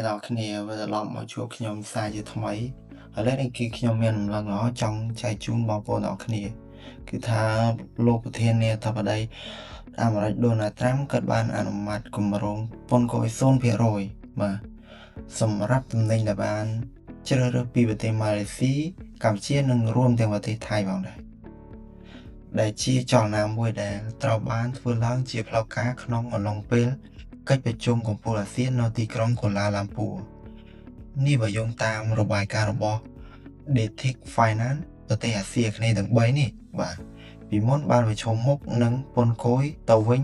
ដល់គ្នាវិលត្រឡប់មកជួបខ្ញុំសារជាថ្មីឥឡូវនេះគឺខ្ញុំមានដំណឹងល្អចង់ចែកជូនបងប្អូនទាំងអស់គ្នាគឺថាលោកប្រធានាធិបតីអាមេរិកដូណាល់ត្រាំក៏បានអនុម័តគម្រោងពន្ធគយ 0% បាទសម្រាប់ទំនិញដែលបានជ្រើសរើសពីប្រទេសម៉ាឡេស៊ីកម្ពុជានិងរួមទាំងប្រទេសថៃផងដែរដែលជាចលនាមួយដែលត្រូវបានធ្វើឡើងជាផ្លូវការក្នុងអំឡុងពេលកិច្ចប្រជុំកំពូលអាស៊ាននៅទីក្រុងកូឡាឡាំពូនេះបើយោងតាមរបាយការណ៍របស់ Detic Finance ប្រទេសអាស៊ីអាគ្នេយ៍ទាំង3នេះបាទពីមុនបានប្រឈមមុខនឹងពន្ធគយទៅវិញ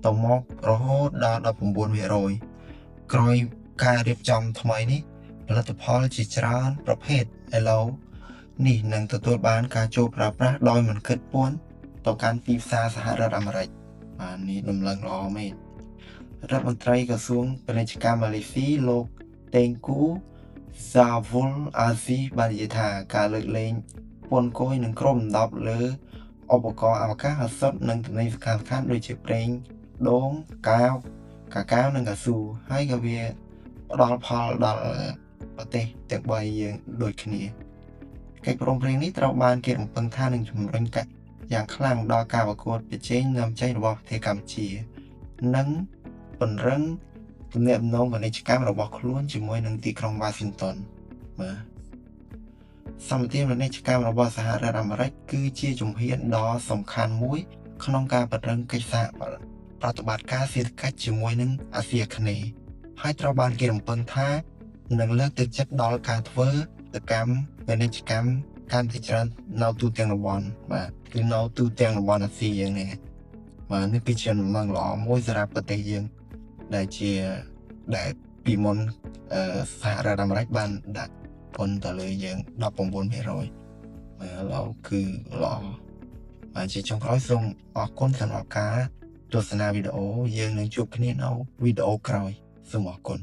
ទៅមករហូតដល់ 19% ក្រោយការរៀបចំថ្មីនេះផលិតផលជាច្រើនប្រភេទឥឡូវនេះនឹងទទួលបានការចូលប្រើប្រាស់ដោយមិនគិតពន្ធទៅកាន់ទីផ្សារសហរដ្ឋអាមេរិកបាទនេះដំណឹងល្អមែនរដ្ឋមន្ត្រីក្រសួងពាណិជ្ជកម្មម៉ាឡេស៊ីលោក Tengku Zafrul Aziz បាននិយាយថាការលើកលែងពន្ធគយនឹងគ្របដណ្ដប់លើឧបករណ៍អវកាសឱសថនិងទំនិញសំខាន់ៗដូចជាប្រេងដូងកាកាវនិងកៅស៊ូហើយក៏វាផ្ដល់ផលដល់ប្រទេសទាំង3យើងដូចគ្នាកិច្ចព្រមព្រៀងនេះត្រូវបានគេរំពឹងថានឹងជំរុញយ៉ាងខ្លាំងដល់ការប្រកួតប្រជែងនាំចេញរបស់ប្រទេសកម្ពុជានិងពង្រឹងទំនាក់ទំនងពាណិជ្ជកម្មរបស់ខ្លួនជាមួយនឹងទីក្រុង Washington បាទសម្បទានពាណិជ្ជកម្មរបស់សហរដ្ឋអាមេរិកគឺជាជំហានដ៏សំខាន់មួយក្នុងការពង្រឹងកិច្ចសហប្រតិបត្តិការសេដ្ឋកិច្ចជាមួយនឹងអាស៊ីអាគ្នេយ៍ហើយត្រូវបានគេរំពឹងថានឹងលើកទឹកចិត្តដល់ការធ្វើសកម្មពាណិជ្ជកម្មកាន់តែច្រើននៅទូទាំងតំបន់បាទគឺនៅទូទាំងតំបន់អាស៊ីយើងនេះបាទនេះគឺជាដំណឹងល្អមួយសម្រាប់ប្រទេសយើងដែលពីមុនសហរដ្ឋអាមេរិកបានដាក់ពន្ធទៅលើយើង 19% ឥឡូវគឺល្អបាទជាចុងក្រោយសូមអរគុណសម្រាប់ការទស្សនាវីដេអូយើងនឹងជួបគ្នានៅវីដេអូក្រោយសូមអរគុណ